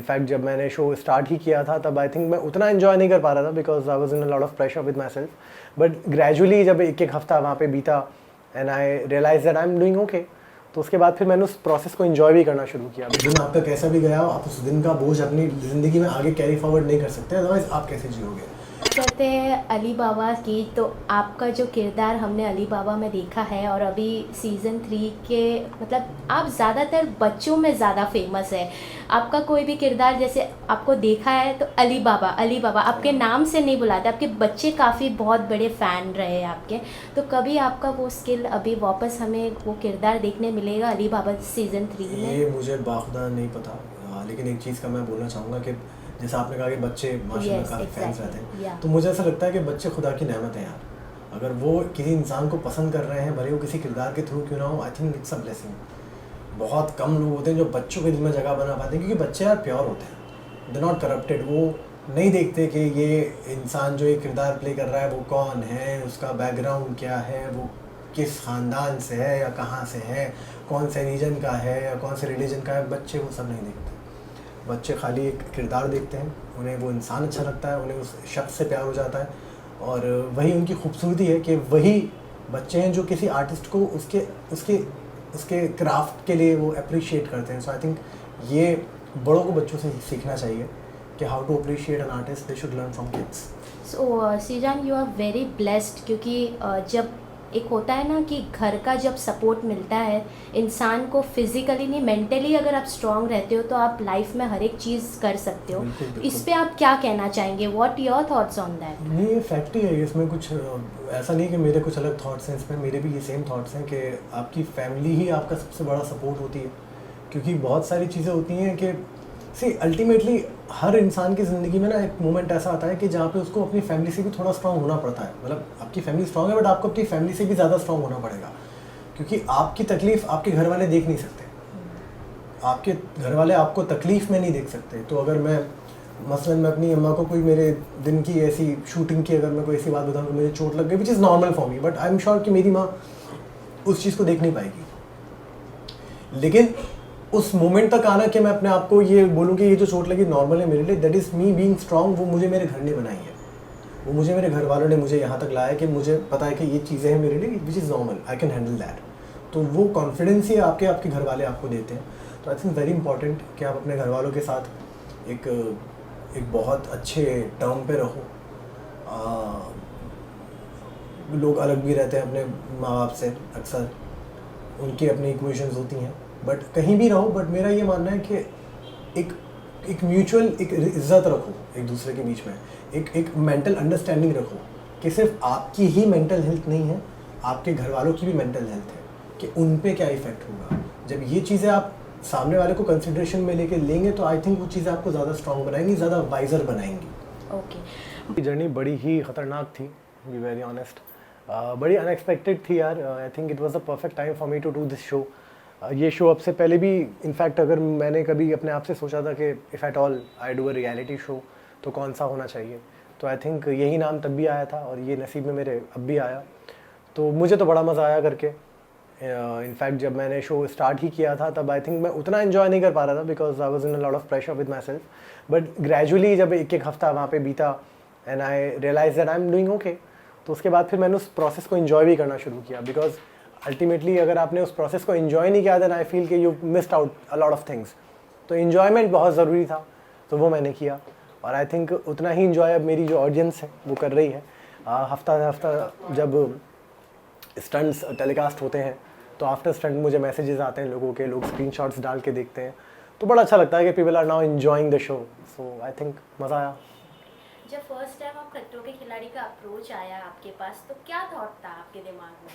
In fact जब मैंने show start ही किया था तब आई थिंक मैं उतना इन्जॉय नहीं कर पा रहा था because I was in a lot of pressure with myself, but gradually जब एक एक हफ्ता वहाँ पे बीता and I realise that I am doing okay, तो उसके बाद फिर मैंने उस प्रोसेस को इन्जॉय भी करना शुरू किया। दिन आपका कैसा भी गया आप उस दिन का बोझ अपनी ज़िंदगी में आगे कैरी फॉरवर्ड नहीं कर सकते, अदरवाइज आप कैसे जियोगे। कहते हैं अली बाबा की, तो आपका जो किरदार हमने अली बाबा में देखा है और अभी सीज़न 3 के मतलब आप ज़्यादातर बच्चों में ज़्यादा फेमस है। आपका कोई भी किरदार जैसे आपको देखा है तो अली बाबा आपके नाम से नहीं बुलाते, आपके बच्चे काफ़ी बहुत बड़े फ़ैन रहे हैं आपके, तो कभी आपका वो स्किल अभी वापस हमें वो किरदार देखने मिलेगा अली बाबा सीज़न 3 में? ये मुझे बाखुदा नहीं पता, लेकिन एक चीज़ का मैं बोलना चाहूँगा कि जैसा आपने कहा कि बच्चे माशाल्लाह काफ़ी फैंस रहते हैं, तो मुझे ऐसा लगता है कि बच्चे खुदा की नेमत है यार। अगर वो किसी इंसान को पसंद कर रहे हैं, भले वो किसी किरदार के थ्रू क्यों ना हो, I think it's a blessing. बहुत कम लोग होते हैं जो बच्चों के दिल में जगह बना पाते हैं, क्योंकि बच्चे यार प्योर होते हैं, दे नॉट करप्टेड। वो नहीं देखते कि ये इंसान जो ये किरदार प्ले कर रहा है वो कौन है, उसका बैकग्राउंड क्या है, वो किस ख़ानदान से है या कहाँ से है, कौन से रीजन का है या कौन से रिलीजन का है। बच्चे वो सब नहीं देखते, बच्चे खाली एक किरदार देखते हैं, उन्हें वो इंसान अच्छा लगता है, उन्हें उस शख्स से प्यार हो जाता है, और वही उनकी खूबसूरती है कि वही बच्चे हैं जो किसी आर्टिस्ट को उसके उसके उसके क्राफ्ट के लिए वो अप्रिशिएट करते हैं। सो आई थिंक ये बड़ों को बच्चों से सीखना चाहिए कि how to appreciate an artist, they should learn from kids. So Sheezan you are very blessed, क्योंकि जब एक होता है ना कि घर का जब सपोर्ट मिलता है इंसान को, फिजिकली नहीं मेंटली अगर आप स्ट्रांग रहते हो तो आप लाइफ में हर एक चीज़ कर सकते हो। तो इस पे आप क्या कहना चाहेंगे, what your thoughts on that? नहीं, ये फैक्ट ही है, इसमें कुछ ऐसा नहीं कि मेरे कुछ अलग थॉट्स हैं, इसमें मेरे भी ये सेम थॉट्स हैं कि आपकी फैमिली ही आपका सबसे बड़ा सपोर्ट होती है। क्योंकि बहुत सारी चीज़ें होती हैं कि सी अल्टीमेटली हर इंसान की ज़िंदगी में ना एक मोमेंट ऐसा आता है कि जहाँ पे उसको अपनी फैमिली से भी थोड़ा स्ट्रांग होना पड़ता है। मतलब आपकी फैमिली स्ट्रांग है बट आपको अपनी फैमिली से भी ज़्यादा स्ट्रांग होना पड़ेगा, क्योंकि आपकी तकलीफ़ आपके घर वाले देख नहीं सकते, आपके घर वाले आपको तकलीफ़ में नहीं देख सकते। तो अगर मैं मसलन मैं अपनी अम्मा को कोई मेरे दिन की ऐसी शूटिंग की अगर मैं कोई ऐसी बात बताऊँ कि मुझे चोट लग गई, which is normal for me, but I am sure कि मेरी माँ उस चीज़ को देख नहीं पाएगी। लेकिन उस मोमेंट तक आना कि मैं अपने आप को ये बोलूँ कि ये जो चोट लगी नॉर्मल है मेरे लिए, that is me being strong, वो मुझे मेरे घर ने बनाई है, वो मुझे मेरे घर वालों ने मुझे यहाँ तक लाया कि मुझे पता है कि ये चीज़ें हैं मेरे लिए which is normal, I can handle that. तो वो कॉन्फिडेंस ही आपके घर वाले आपको देते हैं। तो आई थिंक वेरी इंपॉर्टेंट कि आप अपने घर वालों के साथ एक बहुत अच्छे टर्म पे रहो। लोग अलग भी रहते हैं अपने माँ बाप से, अक्सर उनकी अपनी इक्वेशंस होती हैं, बट कहीं भी रहो, बट मेरा ये मानना है कि एक म्यूचुअल एक इज़्ज़त रखो एक दूसरे के बीच में, एक मेंटल अंडरस्टैंडिंग रखो कि सिर्फ आपकी ही मेंटल हेल्थ नहीं है, आपके घर वालों की भी मेंटल हेल्थ है, कि उन पे क्या इफ़ेक्ट होगा। जब ये चीज़ें आप सामने वाले को कंसिडरेशन में लेके लेंगे तो आई थिंक वो चीज़ें आपको ज़्यादा स्ट्रॉन्ग बनाएंगी, ज़्यादा वाइजर बनाएंगी। ओके, जर्नी बड़ी ही ख़तरनाक थी, बी वेरी ऑनेस्ट, बड़ी अनएक्सपेक्टेड थी यार। I think it was the perfect time for me to do this show. ये शो अब से पहले भी इनफैक्ट अगर मैंने कभी अपने आप से सोचा था कि if at all I do a reality show तो कौन सा होना चाहिए, तो आई थिंक यही नाम तब भी आया था और ये नसीब में मेरे अब भी आया। तो मुझे तो बड़ा मज़ा आया करके। इनफैक्ट जब मैंने शो स्टार्ट ही किया था तब आई थिंक मैं उतना इन्जॉय नहीं कर पा रहा था because I was in a lot of pressure with myself, but gradually जब एक एक हफ्ता वहाँ पे बीता and I realise that I am doing okay, तो उसके बाद फिर मैंने उस प्रोसेस को इन्जॉय भी करना शुरू किया। बिकॉज अल्टीमेटली अगर आपने उस प्रोसेस को इन्जॉय नहीं किया देन आई फील कि you missed out a lot of things. तो इन्जॉयमेंट बहुत ज़रूरी था, तो वो मैंने किया और आई थिंक उतना ही इन्जॉय अब मेरी जो ऑडियंस है वो कर रही है। हफ्ता जब स्टंट्स टेलीकास्ट होते हैं तो आफ्टर स्टंट मुझे मैसेजेस आते हैं लोगों के, लोग स्क्रीनशॉट्स डाल के देखते हैं, तो बड़ा अच्छा लगता है कि people are now enjoying the show. So I think मज़ा आया। जब फर्स्ट टाइम आप खतरों के खिलाड़ी का अप्रोच आया आपके पास तो क्या थॉट था आपके दिमाग में?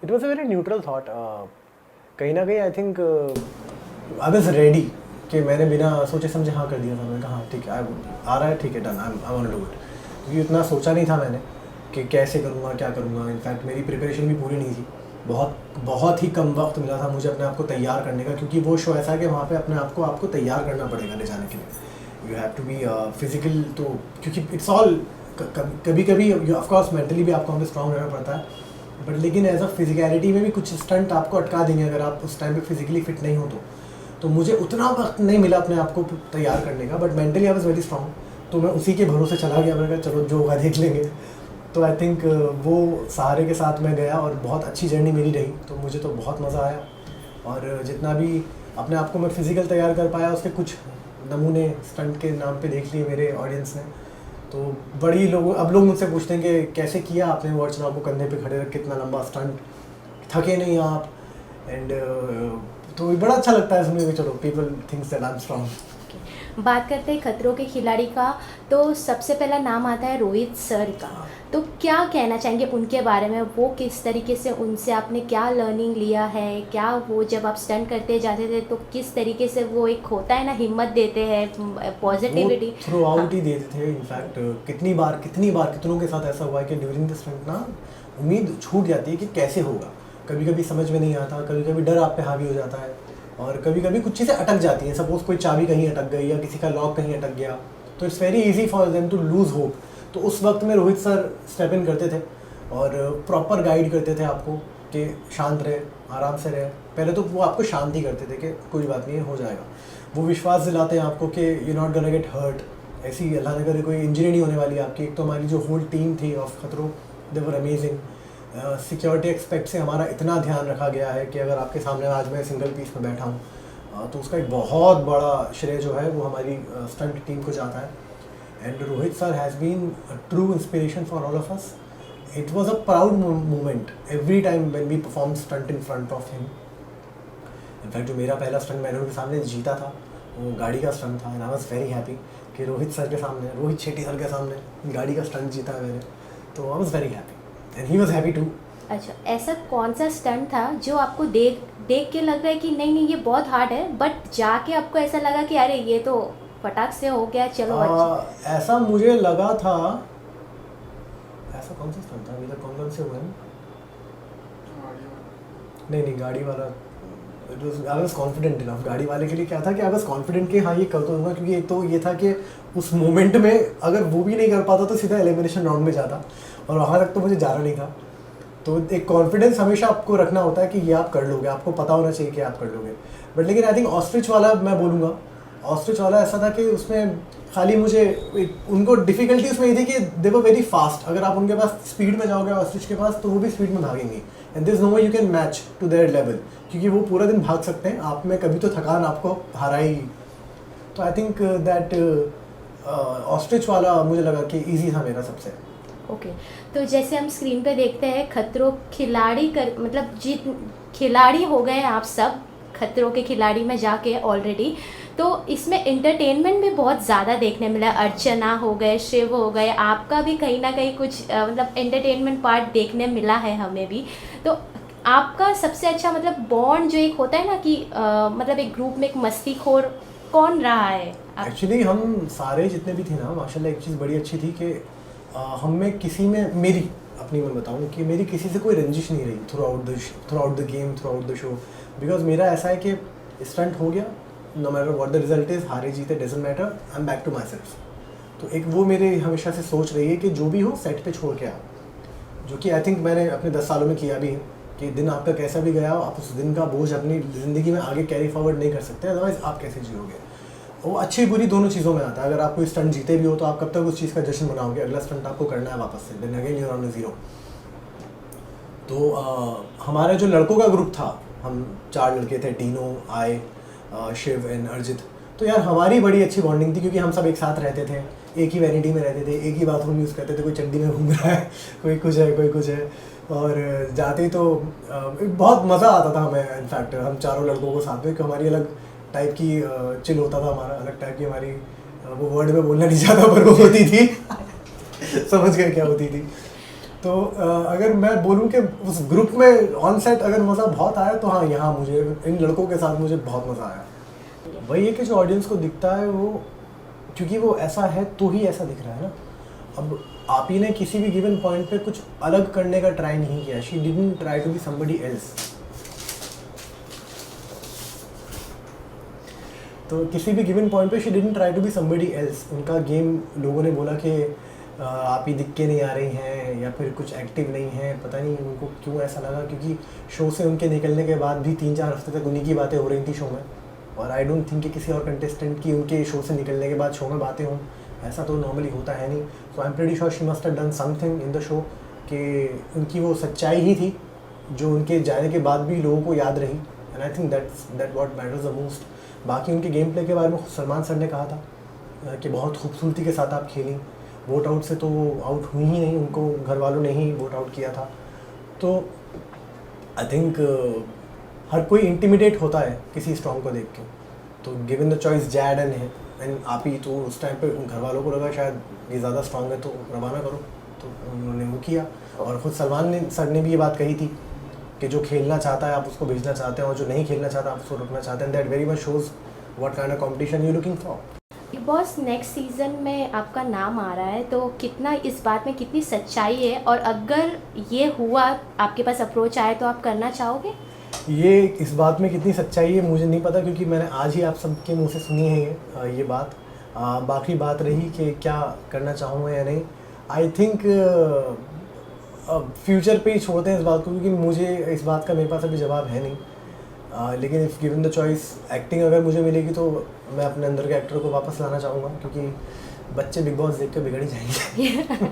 It was a very neutral thought. कहीं ना कहीं I think I was ready कि मैंने बिना सोचे समझे हाँ कर दिया था। मैंने कहा हाँ ठीक है, आ रहा है, ठीक है, done, I want to do it. क्योंकि इतना सोचा नहीं था मैंने कि कैसे करूँगा, क्या करूँगा। इनफैक्ट मेरी प्रिपरेशन भी पूरी नहीं थी, बहुत ही कम वक्त मिला था मुझे अपने आप को तैयार करने का, क्योंकि वो शो ऐसा है कि वहाँ पे अपने आप को आपको तैयार करना पड़ेगा ले जाने के लिए। You have to be physical, तो क्योंकि इट्स ऑल कभी कभी ऑफकोर्स मेंटली भी आपको हमें स्ट्रांग रहना पड़ता है, बट लेकिन एज अ फिजिकलिटी में भी कुछ स्टंट आपको अटका देंगे अगर आप उस टाइम पे फिजिकली फिट नहीं हो तो मुझे उतना वक्त नहीं मिला अपने आप को तैयार करने का, but mentally I was very strong. तो मैं उसी के भरोसे चला गया, मैंने कहा चलो जो होगा देख लेंगे। तो आई थिंक वो सहारे के साथ मैं गया और बहुत अच्छी जर्नी मेरी रही, तो मुझे तो बहुत मज़ा आया। और जितना भी अपने आप को मैं फिज़िकल तैयार कर पाया, उसके कुछ नमूने स्टंट के नाम पे देख लिए मेरे ऑडियंस ने। तो बड़ी लोग अब लोग मुझसे पूछते हैं कि कैसे किया आपने वो अर्चना को कंधे पे खड़े रख के इतना लंबा स्टंट, थके नहीं आप? एंड तो बड़ा अच्छा लगता है सुनने में, चलो people thinks that I am strong. बात करते हैं खतरों के खिलाड़ी का, तो सबसे पहला नाम आता है रोहित सर का। तो क्या कहना चाहेंगे उनके बारे में? वो किस तरीके से, उनसे आपने क्या लर्निंग लिया है? क्या वो जब आप स्टंट करते जाते थे तो किस तरीके से वो एक होता है ना, हिम्मत देते हैं, पॉजिटिविटी थ्रू आउट ही देते थे। इनफैक्ट कितनी बार कितनों के साथ ऐसा हुआ है कि ड्यूरिंग द स्टंट ना उम्मीद छूट जाती है कि कैसे होगा, कभी कभी समझ में नहीं आता, कभी कभी डर आप पे हावी हो जाता है, और कभी कभी कुछ चीज़ें अटक जाती हैं। सपोज कोई चाबी कहीं अटक गई या किसी का लॉक कहीं अटक गया, तो it's very easy for them to lose hope. तो उस वक्त में रोहित सर स्टेप इन करते थे और प्रॉपर गाइड करते थे आपको कि शांत रहे, आराम से रहे। पहले तो वो आपको शांत ही करते थे कि कोई बात नहीं है, हो जाएगा। वो विश्वास दिलाते हैं आपको कि you not gonna get hurt, ऐसी अल्लाह ने करे कोई इंजरी नहीं होने वाली आपकी। एक तो हमारी जो होल टीम थी ऑफ खतरों, दे वर अमेजिंग। सिक्योरिटी एक्सपेक्ट से हमारा इतना ध्यान रखा गया है कि अगर आपके सामने आज मैं सिंगल पीस में बैठा हूँ तो उसका एक बहुत बड़ा श्रेय जो है वो हमारी स्टंट टीम को जाता है। And Rohit sir has been a true inspiration for all of us. It was a proud moment every time when we perform stunt in front of him. In fact जो मेरा पहला स्टंट मैंने उनके सामने जीता था, वो गाड़ी का स्टंट था, and I was very happy कि रोहित सर के सामने, रोहित शेट्टी सर के सामने गाड़ी का स्टंट जीता है मैंने। तो I was very happy and he was happy too. अच्छा, ऐसा कौन सा स्टंट था जो आपको देख के लग रहा है कि नहीं ये बहुत हार्ड है, बट जाके आपको ऐसा लगा कि अरे ये तो फटाक से हो गया, चलो अच्छा? ऐसा मुझे लगा था, ऐसा कौन सा स्टंट था, इधर कौन से हुए? नहीं गाड़ी वाला, आई वाज कॉन्फिडेंट इनफ। गाड़ी वाले के लिए क्या था कि आई वाज कॉन्फिडेंट कि हाँ ये कर दूंगा, क्योंकि एक तो ये था कि उस मोमेंट में अगर वो भी नहीं कर पाता तो सीधा एलिमिनेशन राउंड में जाता, और वहाँ तक तो मुझे जाना नहीं था। तो एक कॉन्फिडेंस हमेशा आपको रखना होता है कि ये आप कर लोगे, आपको पता होना चाहिए कि आप कर लोगे। बट लेकिन आई थिंक ऑस्ट्रिच वाला मैं बोलूँगा, ऑस्ट्रिच वाला ऐसा था कि उसमें खाली मुझे उनको डिफ़िकल्टी उसमें ये थी कि दे वर वेरी फास्ट। अगर आप उनके पास स्पीड में जाओगे ऑस्ट्रिच के पास तो वो भी स्पीड में भागेंगे, and there is no way you can match to their level, क्योंकि वो पूरा दिन भाग सकते हैं, आप में कभी तो थकान आपको हराएगी। तो आई थिंक दैट ऑस्ट्रिच वाला मुझे लगा कि ईजी था मेरा सबसे। ओके तो जैसे हम स्क्रीन पे देखते हैं खतरों खिलाड़ी मतलब जीत खिलाड़ी हो गए आप सब खतरों के खिलाड़ी में जाके ऑलरेडी, तो इसमें एंटरटेनमेंट भी बहुत ज़्यादा देखने मिला। अर्चना हो गए, शिव हो गए, आपका भी कहीं ना कहीं कुछ मतलब एंटरटेनमेंट पार्ट देखने मिला है हमें भी। तो आपका सबसे अच्छा मतलब बॉन्ड जो एक होता है ना कि मतलब एक ग्रुप में एक मस्तीखोर कौन रहा है? एक्चुअली हम सारे जितने भी थे ना, माशाल्लाह एक चीज़ बड़ी अच्छी थी कि हम में किसी में, मेरी अपनी मैं बताऊं कि मेरी किसी से कोई रंजिश नहीं रही throughout the game, throughout the show. Because मेरा ऐसा है कि स्टंट हो गया, no matter what the result is, हारे जीते doesn't matter, I am back to myself. तो एक वो मेरे हमेशा से सोच रही है कि जो भी हो सेट पे छोड़ के आओ, जो कि आई थिंक मैंने अपने 10 सालों में किया भी है कि दिन आपका कैसा भी गया हो, आप उस दिन का बोझ अपनी ज़िंदगी में आगे कैरी फॉरवर्ड नहीं कर सकते, अदरवाइज़ आप कैसे जियोगे। वो अच्छी बुरी दोनों चीज़ों में आता है। अगर आप कोई स्टंट जीते भी हो तो आप कब तक उस चीज़ का जश्न मनाओगे, अगला स्टंट आपको करना है वापस से, then again you are on zero. तो हमारा जो लड़कों का ग्रुप था, हम 4 लड़के थे, टीनो, आय, शिव एंड अर्जित। तो यार हमारी बड़ी अच्छी बॉन्डिंग थी क्योंकि हम सब एक साथ रहते थे, एक ही वैनिटी में रहते थे, एक ही बाथरूम यूज़ करते थे, कोई चड्डी में घूम रहा है, कोई कुछ है, कोई कुछ है। और जाते ही तो बहुत मज़ा आता था हमें। इनफैक्ट हम चारों लड़कों को साथ में, कि हमारी अलग टाइप की चिल होता था, हमारा अलग टाइप की हमारी वो वर्ड में बोलना नहीं चाहता पर वो होती थी समझ गए क्या होती थी। तो अगर मैं बोलूँ कि उस ग्रुप में ऑन सेट अगर मज़ा बहुत आया तो हाँ, यहाँ मुझे इन लड़कों के साथ मुझे बहुत मज़ा आया। वही है कि जो ऑडियंस को दिखता है वो, क्योंकि वो ऐसा है तो ही ऐसा दिख रहा है ना। अब आप ही ने किसी भी गिवन पॉइंट पे कुछ अलग करने का ट्राई नहीं किया, she didn't try to be somebody else. तो किसी भी गिवन पॉइंट पे she didn't try to be somebody else. उनका गेम लोगों ने बोला कि आप ही दिख के नहीं आ रही हैं या फिर कुछ एक्टिव नहीं है, पता नहीं उनको क्यों ऐसा लगा, क्योंकि शो से उनके निकलने के बाद भी 3-4 हफ्ते तक उन्हीं की बातें हो रही थी शो में। और आई डोंट थिंक कि किसी और कंटेस्टेंट की उनके शो से निकलने के बाद शो में बातें हों, ऐसा तो नॉर्मली होता है नहीं। So I am pretty sure she must have done something in the show कि उनकी वो सच्चाई ही थी जो उनके जाने के बाद भी लोगों को याद रही, and I think that what matters the most. बाकी उनके गेम प्ले के बारे में सलमान सर ने कहा था कि बहुत खूबसूरती के साथ आप खेली, वोट आउट से तो आउट हुई ही नहीं, उनको घर वालों ने ही वोट आउट किया था। तो आई थिंक हर कोई इंटिमिडेट होता है किसी स्ट्रॉन्ग को देख के, तो given the choice Z and आप ही, तो उस टाइम पे घर वालों को लगा शायद ये ज़्यादा स्ट्रॉन्ग है तो रवाना करो, तो उन्होंने वो किया। और ख़ुद सलमान सर ने भी ये बात कही थी कि जो खेलना चाहता है आप उसको भेजना चाहते हैं, और जो नहीं खेलना चाहता आप उसको रुकना चाहते हैं। That very much shows what kind of competition you looking for. Big boss next season में आपका नाम आ रहा है, तो कितना इस बात में कितनी सच्चाई है, और अगर ये हुआ आपके पास अप्रोच आए तो आप करना चाहोगे? ये इस बात में कितनी सच्चाई है मुझे नहीं पता, क्योंकि मैंने आज ही आप सबके मुंह से सुनी है ये बात। बाकी बात रही कि क्या करना चाहूँगा या नहीं, आई थिंक फ्यूचर पे ही छोड़ते हैं इस बात को, क्योंकि मुझे इस बात का मेरे पास अभी जवाब है नहीं। लेकिन if given the choice acting अगर मुझे मिलेगी तो मैं अपने अंदर के एक्टर को वापस लाना चाहूँगा, क्योंकि बच्चे बिग बॉस देख कर बिगड़ ही जाएंगे।